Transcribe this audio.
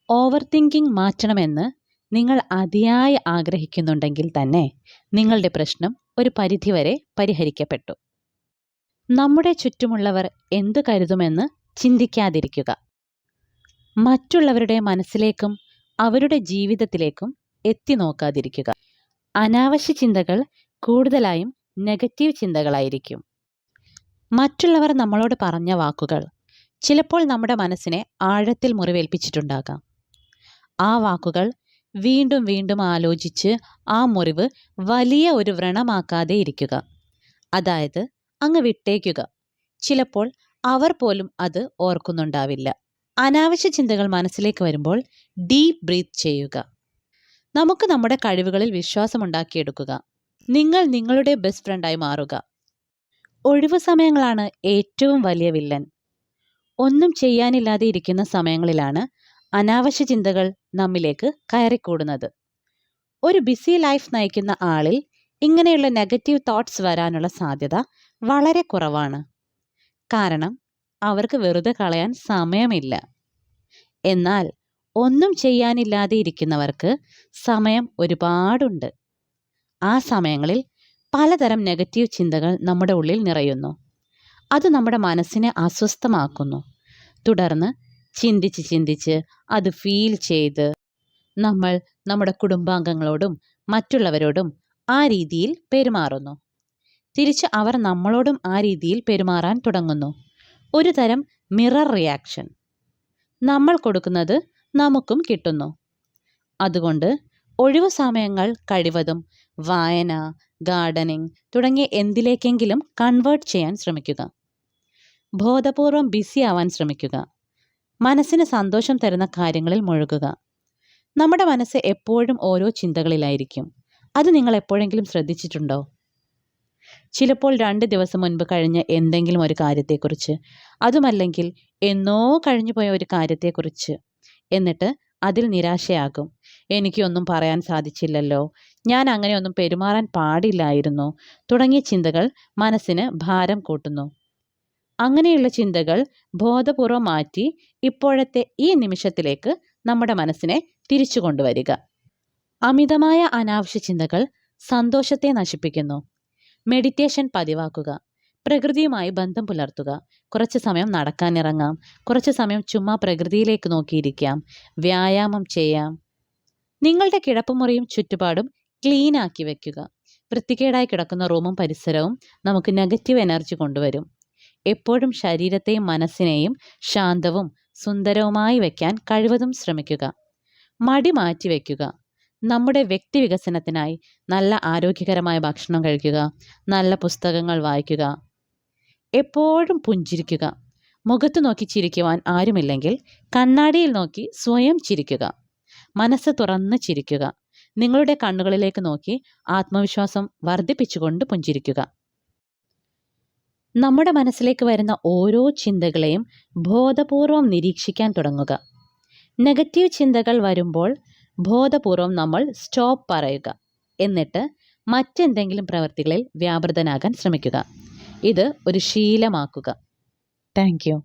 Over thinking മാറ്റണമെന്ന് നിങ്ങൾ അതിയായി ആഗ്രഹിക്കുന്നുണ്ടെങ്കിൽ തന്നെ നിങ്ങളുടെ പ്രശ്നം ഒരു പരിധിവരെ പരിഹരിക്കപ്പെട്ടു. നമ്മുടെ ചുറ്റുമുള്ളവർ എന്തു കരുതുമെന്ന് ചിന്തിക്കാതിരിക്കുക. മറ്റുള്ളവരുടെ മനസ്സിലേക്കും അവരുടെ ജീവിതത്തിലേക്കും എത്തി നോക്കാതിരിക്കുക. അനാവശ്യ ചിന്തകൾ കൂടുതലായും നെഗറ്റീവ് ചിന്തകളായിരിക്കും. മറ്റുള്ളവർ നമ്മളോട് പറഞ്ഞ വാക്കുകൾ ചിലപ്പോൾ നമ്മുടെ മനസ്സിനെ ആഴത്തിൽ മുറിവേൽപ്പിച്ചിട്ടുണ്ടാകാം. ആ വാക്കുകൾ വീണ്ടും വീണ്ടും ആലോചിച്ച് ആ മുറിവ് വലിയ ഒരു വ്രണമാക്കാതെ ഇരിക്കുക. അതായത് അങ്ങ് വിട്ടേക്കുക. ചിലപ്പോൾ അവർ പോലും അത് ഓർക്കുന്നുണ്ടാവില്ല. അനാവശ്യ ചിന്തകൾ മനസ്സിലേക്ക് വരുമ്പോൾ ഡീപ്പ് ബ്രീത്ത് ചെയ്യുക. നമുക്ക് നമ്മുടെ കഴിവുകളിൽ വിശ്വാസമുണ്ടാക്കിയെടുക്കുക. നിങ്ങൾ നിങ്ങളുടെ ബെസ്റ്റ് ഫ്രണ്ടായി മാറുക. ഒഴിവു സമയങ്ങളാണ് ഏറ്റവും വലിയ വില്ലൻ. ഒന്നും ചെയ്യാനില്ലാതെ ഇരിക്കുന്ന സമയങ്ങളിലാണ് അനാവശ്യ ചിന്തകൾ നമ്മിലേക്ക് കയറിക്കൂടുന്നത്. ഒരു ബിസി ലൈഫ് നയിക്കുന്ന ആളിൽ ഇങ്ങനെയുള്ള നെഗറ്റീവ് തോട്ട്സ് വരാനുള്ള സാധ്യത വളരെ കുറവാണ്. കാരണം അവർക്ക് വെറുതെ കളയാൻ സമയമില്ല. എന്നാൽ ഒന്നും ചെയ്യാനില്ലാതെ ഇരിക്കുന്നവർക്ക് സമയം ഒരുപാടുണ്ട്. ആ സമയങ്ങളിൽ പലതരം നെഗറ്റീവ് ചിന്തകൾ നമ്മുടെ ഉള്ളിൽ നിറയുന്നു. അത് നമ്മുടെ മനസ്സിനെ അസ്വസ്ഥമാക്കുന്നു. തുടർന്ന് ചിന്തിച്ച് ചിന്തിച്ച് അത് ഫീൽ ചെയ്ത് നമ്മൾ നമ്മുടെ കുടുംബാംഗങ്ങളോടും മറ്റുള്ളവരോടും ആ രീതിയിൽ പെരുമാറുന്നു. തിരിച്ച് അവർ നമ്മളോടും ആ രീതിയിൽ പെരുമാറാൻ തുടങ്ങുന്നു. ഒരു തരം മിറർ റിയാക്ഷൻ. നമ്മൾ കൊടുക്കുന്നത് നമുക്കും കിട്ടുന്നു. അതുകൊണ്ട് ഒഴിവു സമയങ്ങൾ കഴിവതും വായന, ഗാർഡനിങ് തുടങ്ങിയ എന്തിലേക്കെങ്കിലും കൺവേർട്ട് ചെയ്യാൻ ശ്രമിക്കുക. ബോധപൂർവം ബിസി ആവാൻ ശ്രമിക്കുക. മനസ്സിന് സന്തോഷം തരുന്ന കാര്യങ്ങളിൽ മുഴുകുക. നമ്മുടെ മനസ്സ് എപ്പോഴും ഓരോ ചിന്തകളിലായിരിക്കും. അത് നിങ്ങൾ എപ്പോഴെങ്കിലും ശ്രദ്ധിച്ചിട്ടുണ്ടോ? ചിലപ്പോൾ 2 ദിവസം മുൻപ് കഴിഞ്ഞ എന്തെങ്കിലും ഒരു കാര്യത്തെക്കുറിച്ച്, അതുമല്ലെങ്കിൽ എന്നോ കഴിഞ്ഞുപോയ ഒരു കാര്യത്തെക്കുറിച്ച്. എന്നിട്ട് അതിൽ നിരാശയാകും. എനിക്കൊന്നും പറയാൻ സാധിച്ചില്ലല്ലോ, ഞാൻ അങ്ങനെയൊന്നും പെരുമാറാൻ പാടില്ലായിരുന്നു തുടങ്ങിയ ചിന്തകൾ മനസ്സിന് ഭാരം കൂട്ടുന്നു. അങ്ങനെയുള്ള ചിന്തകൾ ബോധപൂർവം മാറ്റി ഇപ്പോഴത്തെ ഈ നിമിഷത്തിലേക്ക് നമ്മുടെ മനസ്സിനെ തിരിച്ചു കൊണ്ടുവരിക. അമിതമായ അനാവശ്യ ചിന്തകൾ സന്തോഷത്തെ നശിപ്പിക്കുന്നു. മെഡിറ്റേഷൻ പതിവാക്കുക. പ്രകൃതിയുമായി ബന്ധം പുലർത്തുക. കുറച്ച് സമയം നടക്കാനിറങ്ങാം. കുറച്ച് സമയം ചുമ്മാ പ്രകൃതിയിലേക്ക് നോക്കിയിരിക്കാം. വ്യായാമം ചെയ്യാം. നിങ്ങളുടെ കിടപ്പുമുറിയും ചുറ്റുപാടും ക്ലീൻ ആക്കി വയ്ക്കുക. വൃത്തികേടായി കിടക്കുന്ന റൂമും പരിസരവും നമുക്ക് നെഗറ്റീവ് എനർജി കൊണ്ടുവരും. എപ്പോഴും ശരീരത്തെയും മനസ്സിനെയും ശാന്തവും സുന്ദരവുമായി വയ്ക്കാൻ കഴിവതും ശ്രമിക്കുക. മടി മാറ്റി വയ്ക്കുക. നമ്മുടെ വ്യക്തി വികസനത്തിനായി നല്ല ആരോഗ്യകരമായ ഭക്ഷണം കഴിക്കുക. നല്ല പുസ്തകങ്ങൾ വായിക്കുക. എപ്പോഴും പുഞ്ചിരിക്കുക. മുഖത്ത് നോക്കി ചിരിക്കുവാൻ ആരുമില്ലെങ്കിൽ കണ്ണാടിയിൽ നോക്കി സ്വയം ചിരിക്കുക. മനസ്സ് തുറന്ന് ചിരിക്കുക. നിങ്ങളുടെ കണ്ണുകളിലേക്ക് നോക്കി ആത്മവിശ്വാസം വർദ്ധിപ്പിച്ചുകൊണ്ട് പുഞ്ചിരിക്കുക. നമ്മുടെ മനസ്സിലേക്ക് വരുന്ന ഓരോ ചിന്തകളെയും ബോധപൂർവം നിരീക്ഷിക്കാൻ തുടങ്ങുക. നെഗറ്റീവ് ചിന്തകൾ വരുമ്പോൾ ബോധപൂർവം നമ്മൾ സ്റ്റോപ്പ് പറയുക. എന്നിട്ട് മറ്റെന്തെങ്കിലും പ്രവൃത്തികളിൽ വ്യാപൃതനാകാൻ ശ്രമിക്കുക. ഇത് ഒരു ശീലമാക്കുക. Thank you.